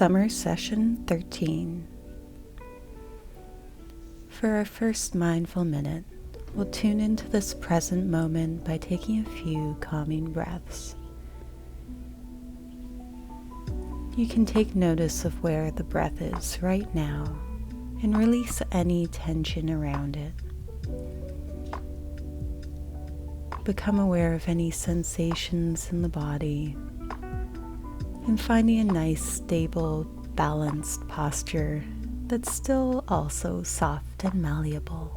Summer Session 13. For our first mindful minute, we'll tune into this present moment by taking a few calming breaths. You can take notice of where the breath is right now and release any tension around it. Become aware of any sensations in the body and finding a nice, stable, balanced posture that's still also soft and malleable.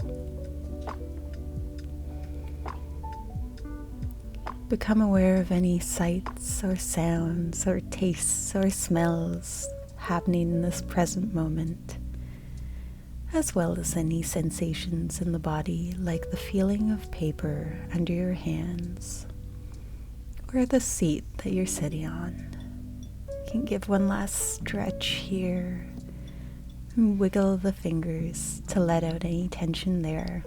Become aware of any sights or sounds or tastes or smells happening in this present moment, as well as any sensations in the body like the feeling of paper under your hands or the seat that you're sitting on. You can give one last stretch here and wiggle the fingers to let out any tension there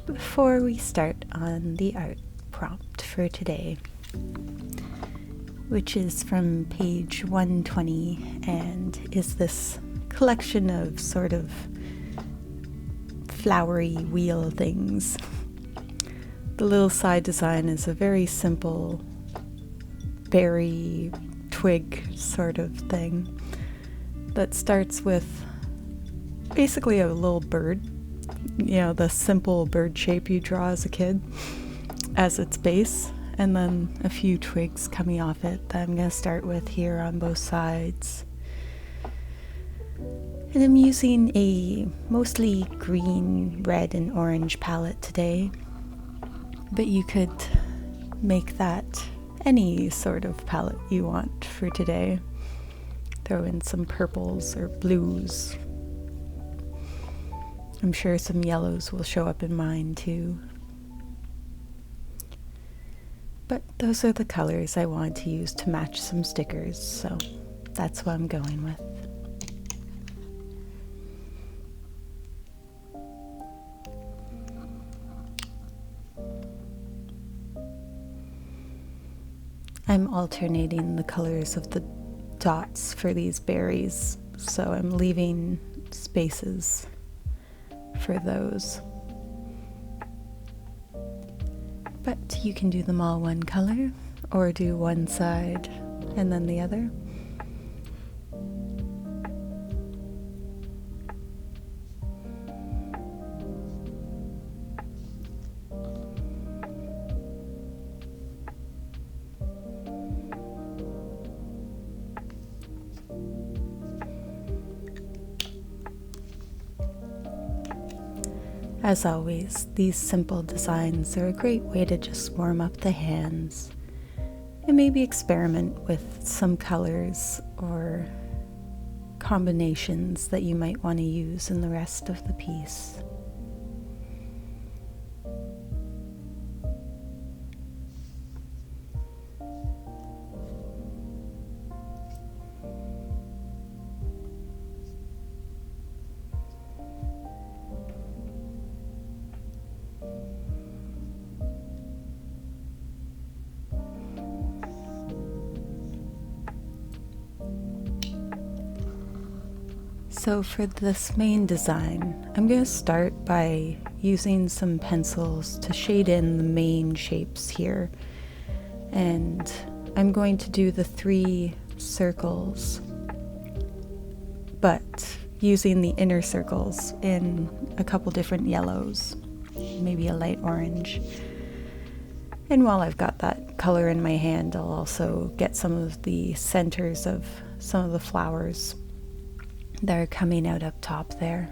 before we start on the art prompt for today, which is from page 120 and is this collection of sort of flowery wheel things. The little side design is a very simple berry twig sort of thing that starts with basically a little bird, the simple bird shape you draw as a kid as its base, and then a few twigs coming off it that I'm going to start with here on both sides. And I'm using a mostly green, red, and orange palette today, but you could make that any sort of palette you want for today. Throw in some purples or blues. I'm sure some yellows will show up in mine too. But those are the colors I want to use to match some stickers, so that's what I'm going with. I'm alternating the colors of the dots for these berries, so I'm leaving spaces for those. But you can do them all one color, or do one side and then the other. As always, these simple designs are a great way to just warm up the hands and maybe experiment with some colors or combinations that you might want to use in the rest of the piece. So for this main design, I'm going to start by using some pencils to shade in the main shapes here. And I'm going to do the 3 circles, but using the inner circles in a couple different yellows, maybe a light orange. And while I've got that color in my hand, I'll also get some of the centers of some of the flowers that are coming out up top there.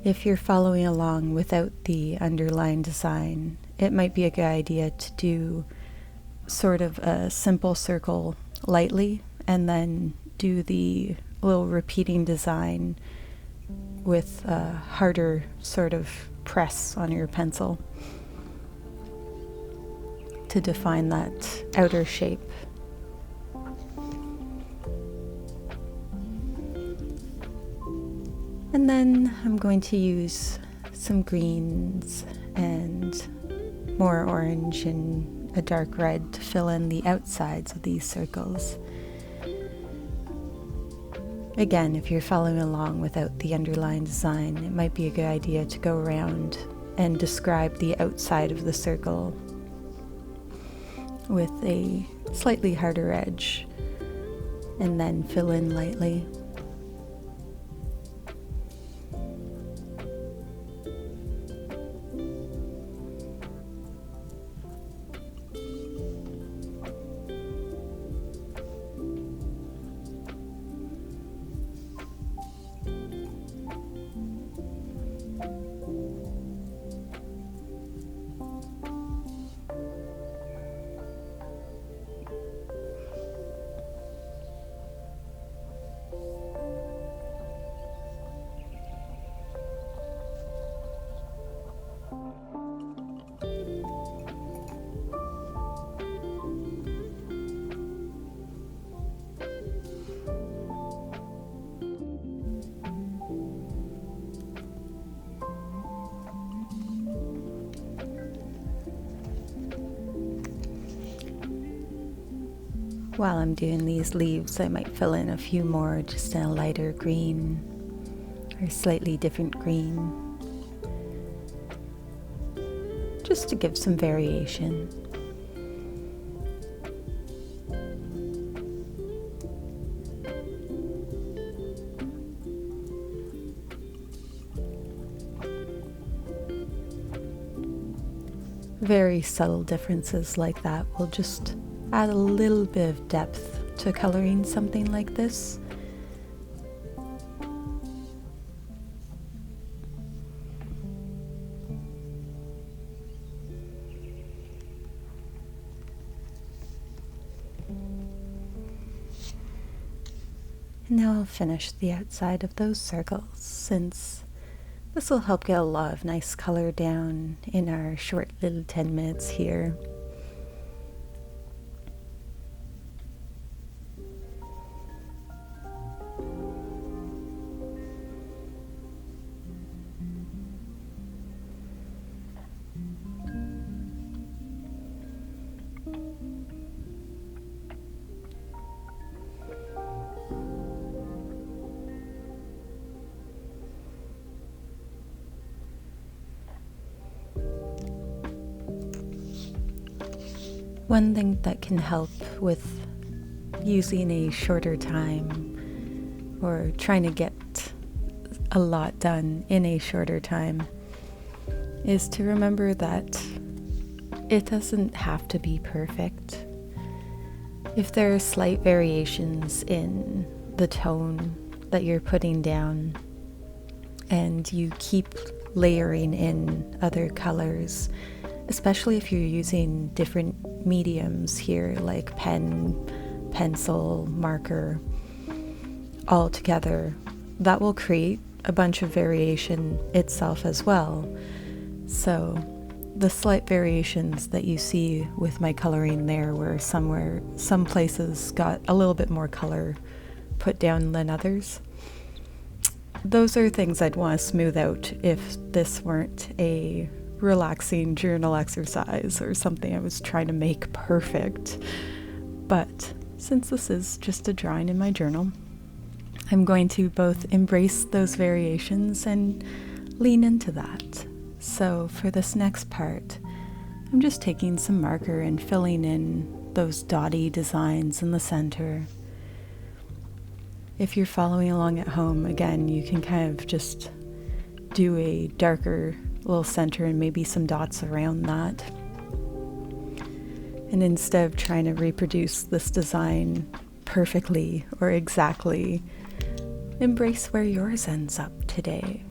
If you're following along without the underlying design, it might be a good idea to do sort of a simple circle lightly and then do the little repeating design with a harder sort of press on your pencil to define that outer shape. And then I'm going to use some greens and more orange and a dark red to fill in the outsides of these circles. Again, if you're following along without the underlying design, it might be a good idea to go around and describe the outside of the circle with a slightly harder edge and then fill in lightly. While I'm doing these leaves, I might fill in a few more just in a lighter green or slightly different green, just to give some variation. Very subtle differences like that will just add a little bit of depth to coloring something like this. And now I'll finish the outside of those circles, since this will help get a lot of nice color down in our short little 10 minutes here. One thing that can help with using a shorter time or trying to get a lot done in a shorter time is to remember that it doesn't have to be perfect. If there are slight variations in the tone that you're putting down and you keep layering in other colors, especially if you're using different mediums here like pen, pencil, marker, all together, that will create a bunch of variation itself as well. So the slight variations that you see with my coloring there, where some places got a little bit more color put down than others, those are things I'd want to smooth out if this weren't a relaxing journal exercise or something I was trying to make perfect. But since this is just a drawing in my journal, I'm going to both embrace those variations and lean into that. So for this next part, I'm just taking some marker and filling in those dotty designs in the center. If you're following along at home, again, you can kind of just do a darker little center and maybe some dots around that. And instead of trying to reproduce this design perfectly or exactly, embrace where yours ends up today.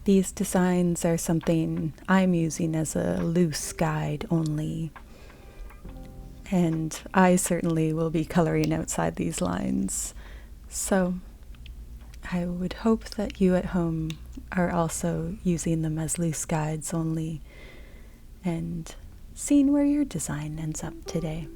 These designs are something I'm using as a loose guide only, and I certainly will be coloring outside these lines. So I would hope that you at home are also using them as loose guides only and seeing where your design ends up today.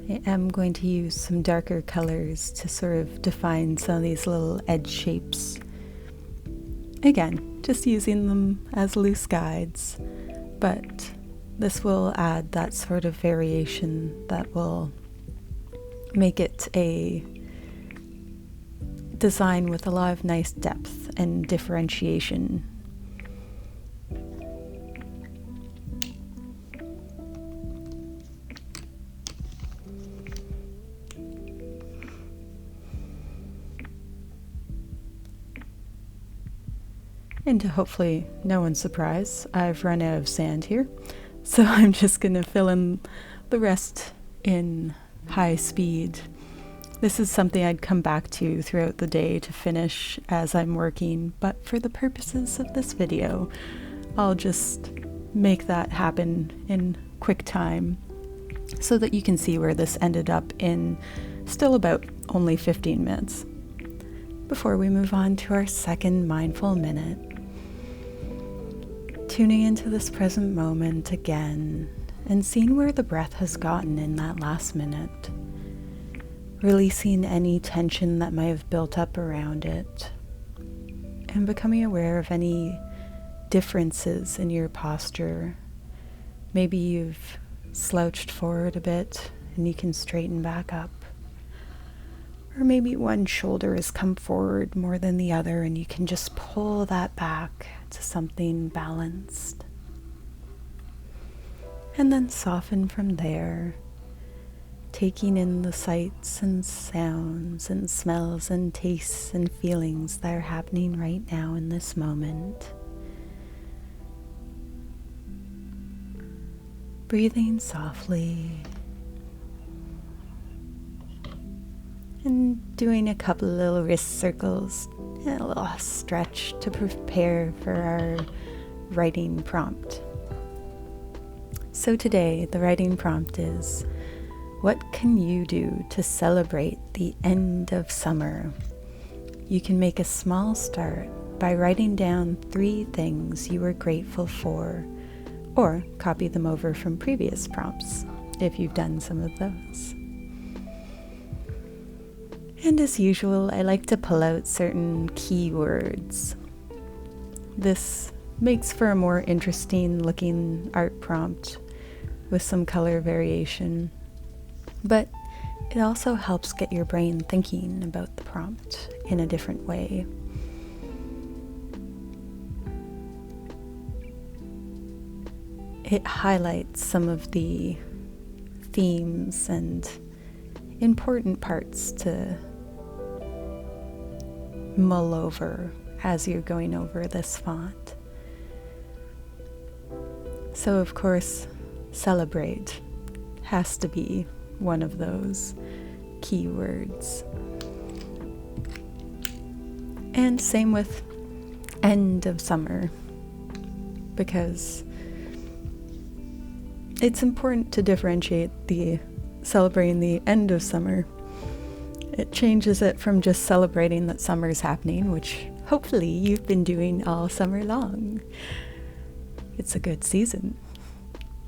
I am going to use some darker colors to sort of define some of these little edge shapes. Again, just using them as loose guides, but this will add that sort of variation that will make it a design with a lot of nice depth and differentiation. And to hopefully no one's surprise, I've run out of sand here, so I'm just going to fill in the rest in high speed. This is something I'd come back to throughout the day to finish as I'm working, but for the purposes of this video, I'll just make that happen in quick time so that you can see where this ended up in still about only 15 minutes. Before we move on to our second mindful minute, tuning into this present moment again and seeing where the breath has gotten in that last minute, releasing any tension that might have built up around it, and becoming aware of any differences in your posture. Maybe you've slouched forward a bit and you can straighten back up. Or maybe one shoulder has come forward more than the other and you can just pull that back to something balanced. And then soften from there, taking in the sights and sounds and smells and tastes and feelings that are happening right now in this moment. Breathing softly and doing a couple of little wrist circles and a little stretch to prepare for our writing prompt. So today, the writing prompt is, what can you do to celebrate the end of summer? You can make a small start by writing down 3 things you are grateful for, or copy them over from previous prompts if you've done some of those. And as usual, I like to pull out certain keywords. This makes for a more interesting looking art prompt with some color variation, but it also helps get your brain thinking about the prompt in a different way. It highlights some of the themes and important parts to mull over as you're going over this font. So of course, celebrate has to be one of those keywords. And same with end of summer, because it's important to differentiate the celebrating the end of summer. It changes it from just celebrating that summer's happening, which hopefully you've been doing all summer long. It's a good season,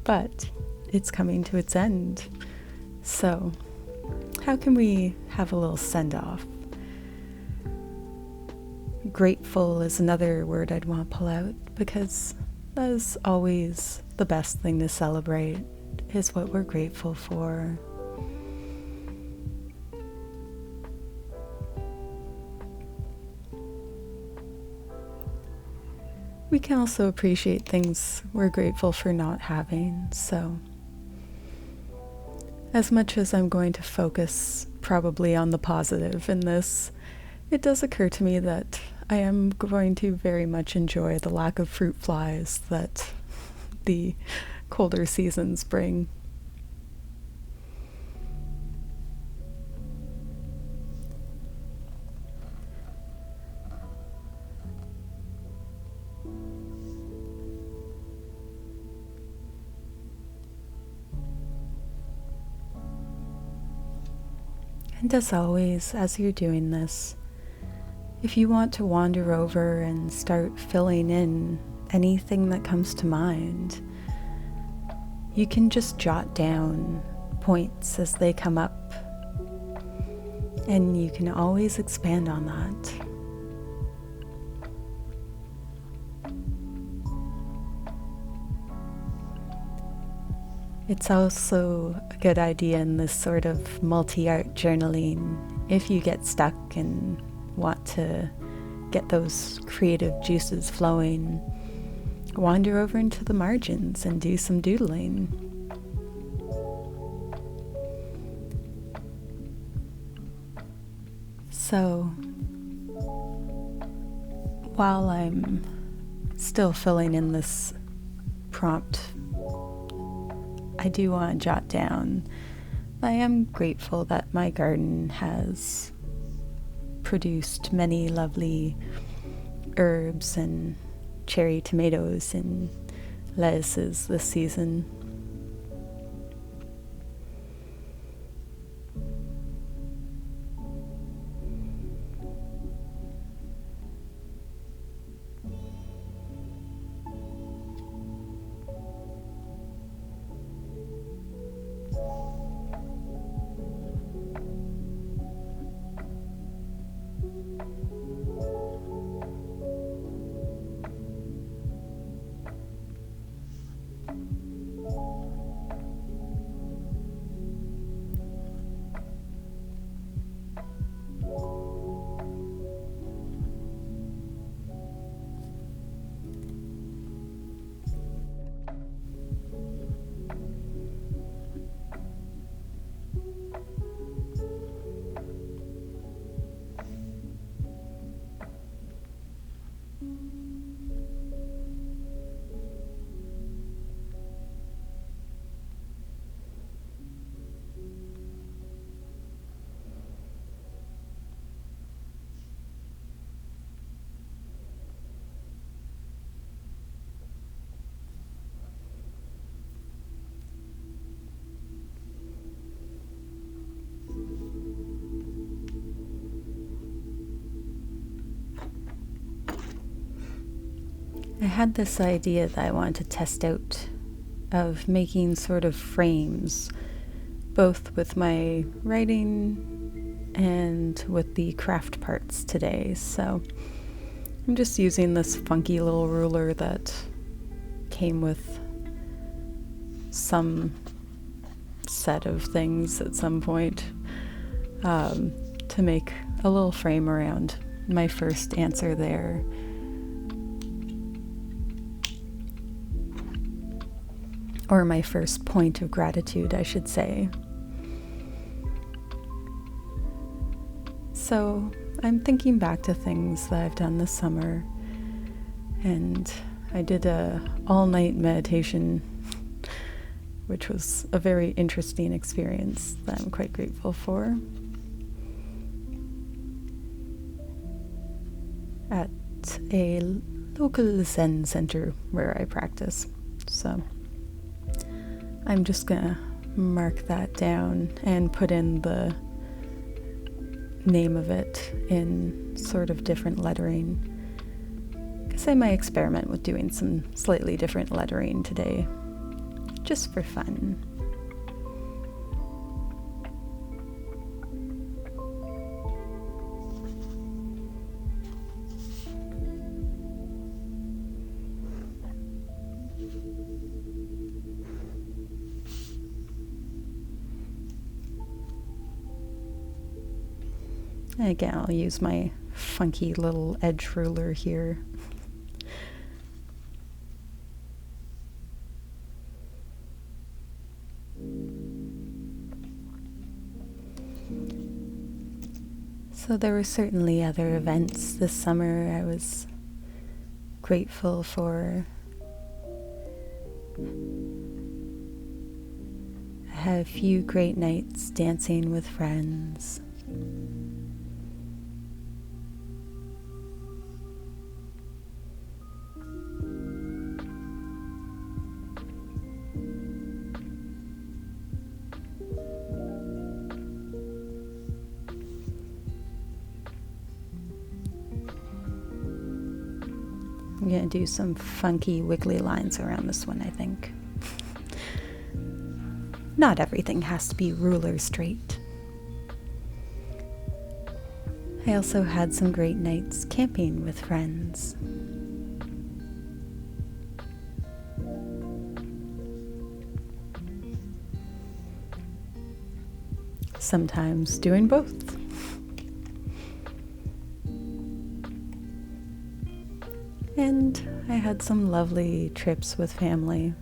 but it's coming to its end. So how can we have a little send-off? Grateful is another word I'd want to pull out, because that is always the best thing to celebrate, is what we're grateful for. We can also appreciate things we're grateful for not having. So as much as I'm going to focus probably on the positive in this, it does occur to me that I am going to very much enjoy the lack of fruit flies that the colder seasons bring. And as always, as you're doing this, if you want to wander over and start filling in anything that comes to mind, you can just jot down points as they come up, and you can always expand on that. It's also a good idea in this sort of multi-art journaling, if you get stuck and want to get those creative juices flowing, wander over into the margins and do some doodling. So, while I'm still filling in this prompt, I do want to jot down, I am grateful that my garden has produced many lovely herbs and cherry tomatoes and lettuces this season. I had this idea that I wanted to test out of making sort of frames, both with my writing and with the craft parts today. So I'm just using this funky little ruler that came with some set of things at some point, to make a little frame around my first answer there. Or my first point of gratitude, I should say. So I'm thinking back to things that I've done this summer, and I did a all-night meditation, which was a very interesting experience that I'm quite grateful for, at a local Zen center where I practice. So I'm just gonna mark that down and put in the name of it in sort of different lettering, because I might experiment with doing some slightly different lettering today, just for fun. Again, I'll use my funky little edge ruler here. So there were certainly other events this summer I was grateful for. I had a few great nights dancing with friends. I'm going to do some funky wiggly lines around this one, I think. Not everything has to be ruler straight. I also had some great nights camping with friends. Sometimes doing both. And I had some lovely trips with family.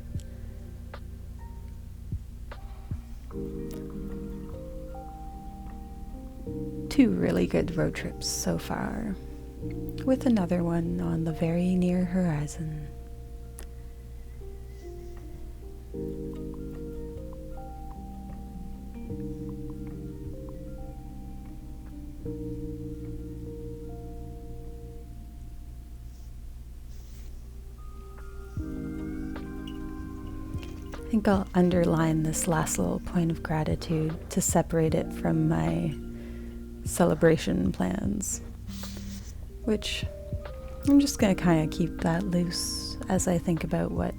Two really good road trips so far, with another one on the very near horizon. I think I'll underline this last little point of gratitude to separate it from my celebration plans, which I'm just going to kind of keep that loose as I think about what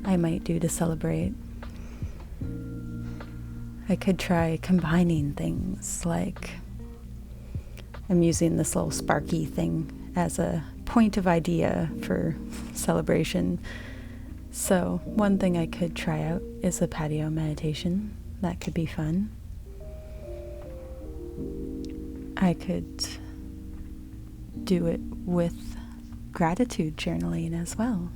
I might do to celebrate. I could try combining things, like I'm using this little sparky thing as a point of idea for celebration. So one thing I could try out is a patio meditation. That could be fun. I could do it with gratitude journaling as well.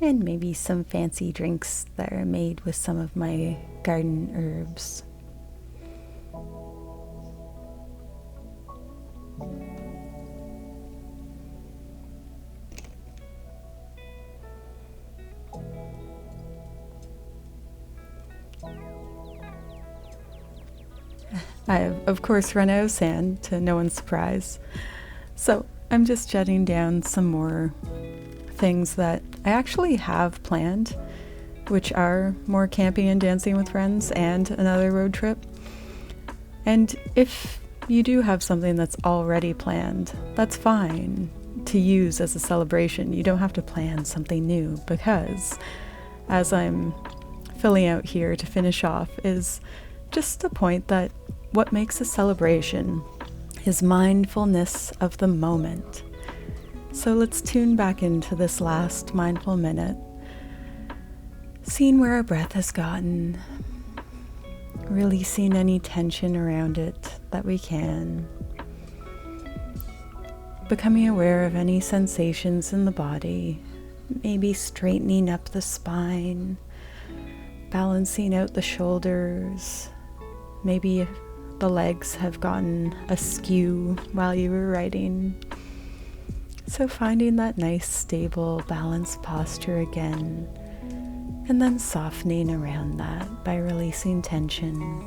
And maybe some fancy drinks that are made with some of my garden herbs. I have, of course, run out of sand, to no one's surprise. So I'm just jotting down some more things that I actually have planned, which are more camping and dancing with friends and another road trip. And if you do have something that's already planned, that's fine to use as a celebration. You don't have to plan something new, because as I'm filling out here to finish off is just a point that what makes a celebration is mindfulness of the moment. So let's tune back into this last mindful minute, seeing where our breath has gotten, releasing any tension around it that we can, becoming aware of any sensations in the body, maybe straightening up the spine, balancing out the shoulders, maybe the legs have gotten askew while you were writing. So finding that nice, stable, balanced posture again, and then softening around that by releasing tension.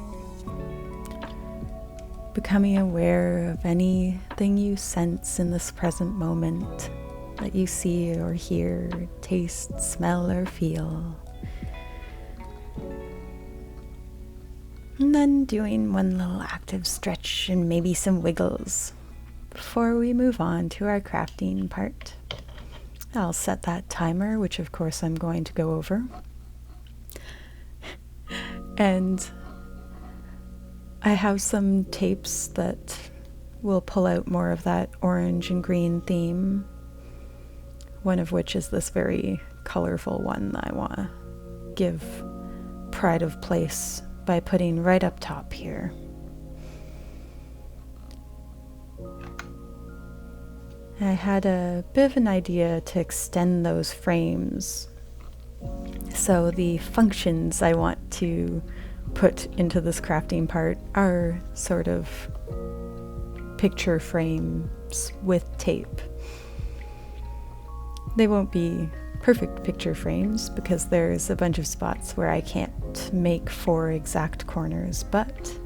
Becoming aware of anything you sense in this present moment that you see or hear, taste, smell, or feel. And then doing one little active stretch and maybe some wiggles before we move on to our crafting part. I'll set that timer, which of course I'm going to go over. And I have some tapes that will pull out more of that orange and green theme, one of which is this very colorful one that I want to give pride of place by putting right up top here. I had a bit of an idea to extend those frames. So the functions I want to put into this crafting part are sort of picture frames with tape. They won't be perfect picture frames because there's a bunch of spots where I can't make 4 exact corners, but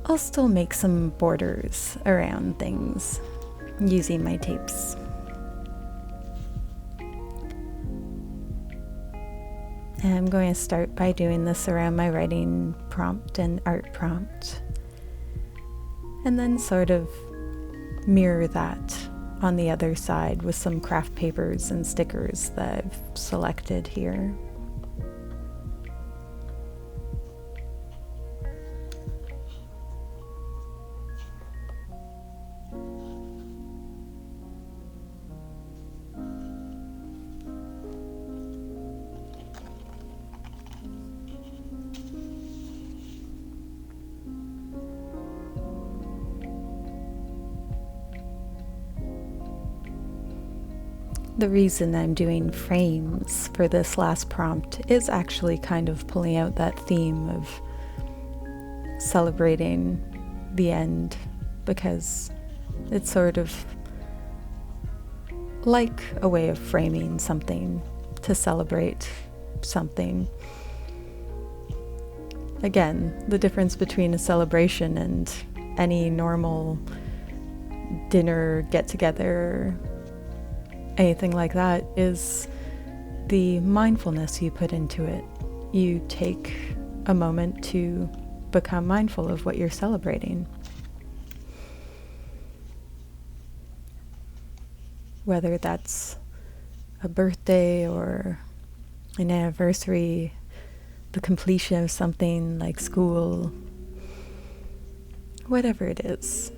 I'll still make some borders around things using my tapes. I'm going to start by doing this around my writing prompt and art prompt, and then sort of mirror that on the other side with some craft papers and stickers that I've selected here. The reason I'm doing frames for this last prompt is actually kind of pulling out that theme of celebrating the end, because it's sort of like a way of framing something to celebrate something. Again, the difference between a celebration and any normal dinner get-together, anything like that, is the mindfulness you put into it. You take a moment to become mindful of what you're celebrating. Whether that's a birthday or an anniversary, the completion of something like school, whatever it is,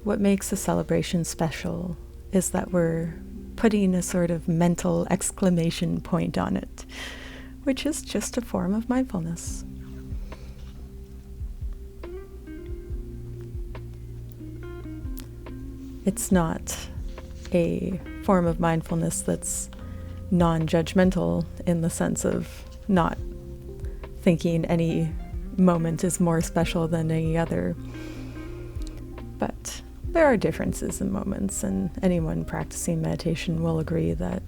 what makes a celebration special is that we're putting a sort of mental exclamation point on it, which is just a form of mindfulness. It's not a form of mindfulness that's non-judgmental in the sense of not thinking any moment is more special than any other. But there are differences in moments, and anyone practicing meditation will agree that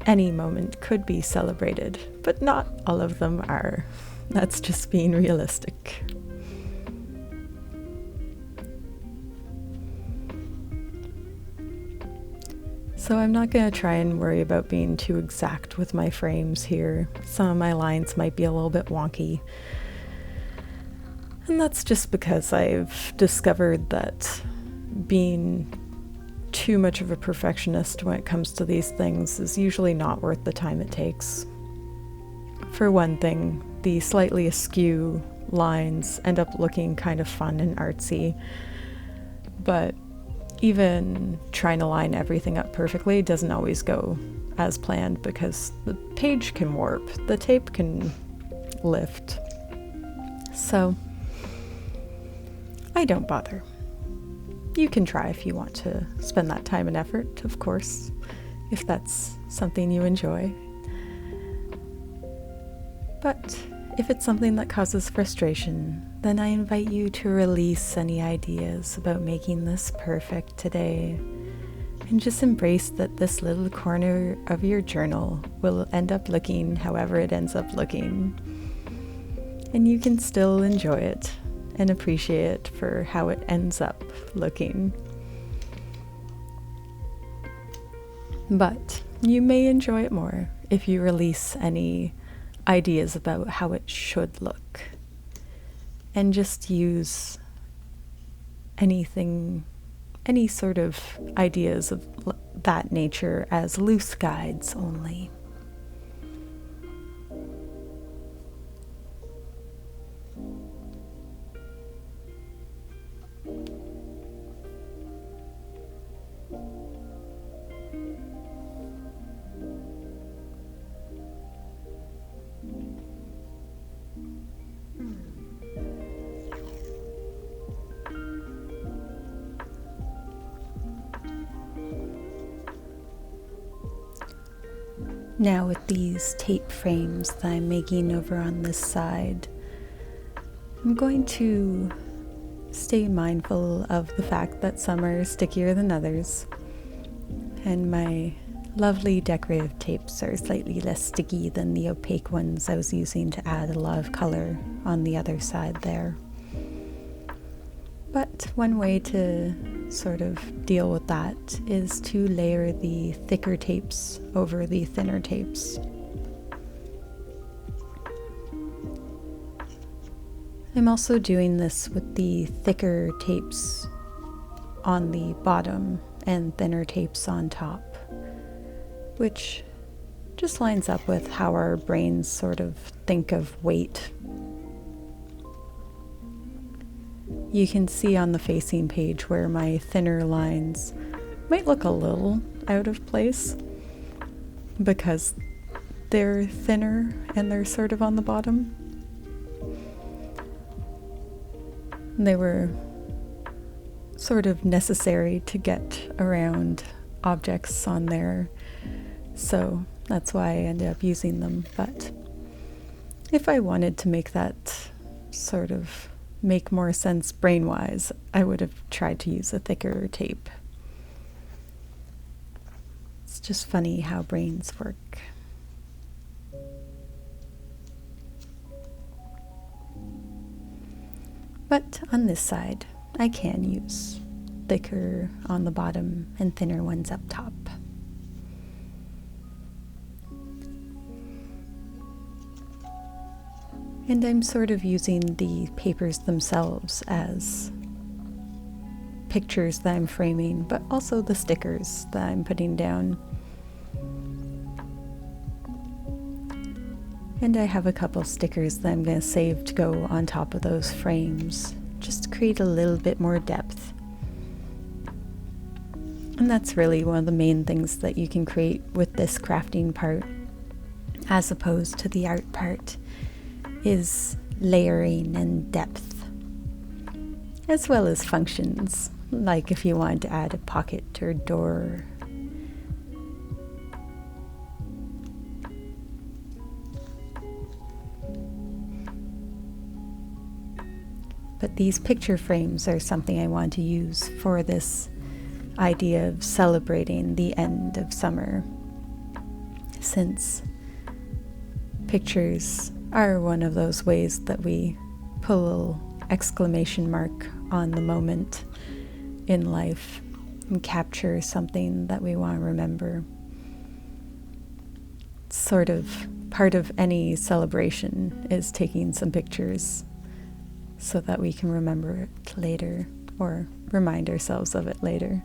any moment could be celebrated, but not all of them are. That's just being realistic. So I'm not going to try and worry about being too exact with my frames here. Some of my lines might be a little bit wonky. And that's just because I've discovered that being too much of a perfectionist when it comes to these things is usually not worth the time it takes. For one thing, the slightly askew lines end up looking kind of fun and artsy, but even trying to line everything up perfectly doesn't always go as planned, because the page can warp, the tape can lift. So I don't bother. You can try if you want to spend that time and effort, of course, if that's something you enjoy. But if it's something that causes frustration, then I invite you to release any ideas about making this perfect today, and just embrace that this little corner of your journal will end up looking however it ends up looking. And you can still enjoy it and appreciate it for how it ends up looking. But you may enjoy it more if you release any ideas about how it should look, and just use any sort of ideas of that nature as loose guides only. Now with these tape frames that I'm making over on this side, I'm going to stay mindful of the fact that some are stickier than others, and my lovely decorative tapes are slightly less sticky than the opaque ones I was using to add a lot of color on the other side there. But one way to sort of deal with that is to layer the thicker tapes over the thinner tapes. I'm also doing this with the thicker tapes on the bottom and thinner tapes on top, which just lines up with how our brains sort of think of weight. You can see on the facing page where my thinner lines might look a little out of place because they're thinner and they're sort of on the bottom. They were sort of necessary to get around objects on there, so that's why I ended up using them. But if I wanted to make that sort of make more sense brain-wise, I would have tried to use a thicker tape. It's just funny how brains work. But on this side, I can use thicker on the bottom and thinner ones up top. And I'm sort of using the papers themselves as pictures that I'm framing, but also the stickers that I'm putting down. And I have a couple stickers that I'm going to save to go on top of those frames, just to create a little bit more depth. And that's really one of the main things that you can create with this crafting part, as opposed to the art part, is layering and depth, as well as functions, like if you wanted to add a pocket or door. But these picture frames are something I want to use for this idea of celebrating the end of summer, since pictures are one of those ways that we put a little exclamation mark on the moment in life and capture something that we want to remember. It's sort of part of any celebration is taking some pictures so that we can remember it later or remind ourselves of it later.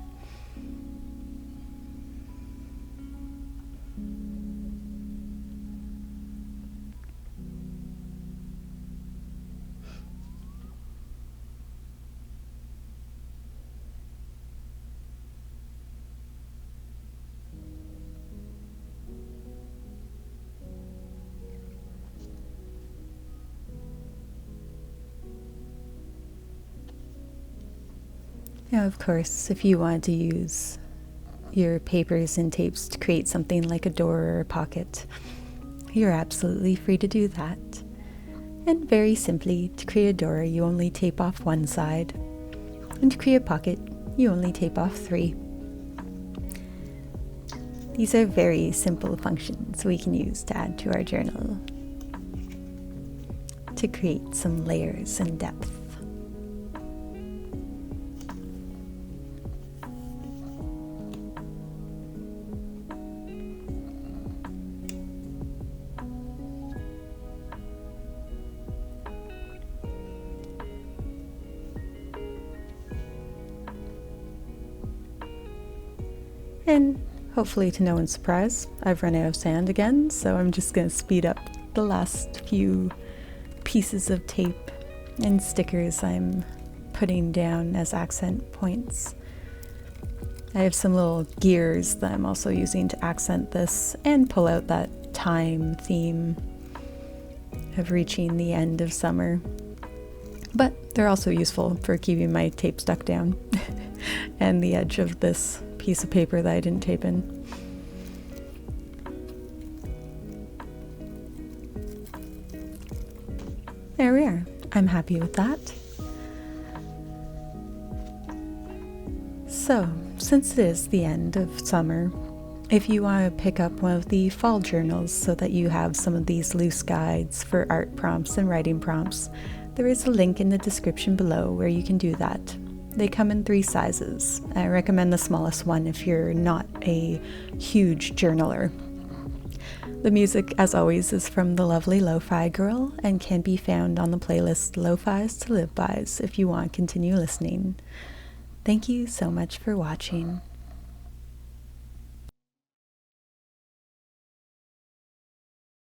Now, of course, if you want to use your papers and tapes to create something like a door or a pocket, you're absolutely free to do that. And very simply, to create a door, you only tape off one side. And to create a pocket, you only tape off 3. These are very simple functions we can use to add to our journal to create some layers and depth. And hopefully to no one's surprise, I've run out of sand again, so I'm just going to speed up the last few pieces of tape and stickers I'm putting down as accent points. I have some little gears that I'm also using to accent this and pull out that time theme of reaching the end of summer. But they're also useful for keeping my tape stuck down and the edge of this piece of paper that I didn't tape in. There we are. I'm happy with that. So, since it is the end of summer, if you want to pick up one of the fall journals so that you have some of these loose guides for art prompts and writing prompts, there is a link in the description below where you can do that. They come in 3 sizes. I recommend the smallest one if you're not a huge journaler. The music, as always, is from the lovely Lo-Fi Girl and can be found on the playlist Lo-Fi's to Live By's if you want to continue listening. Thank you so much for watching.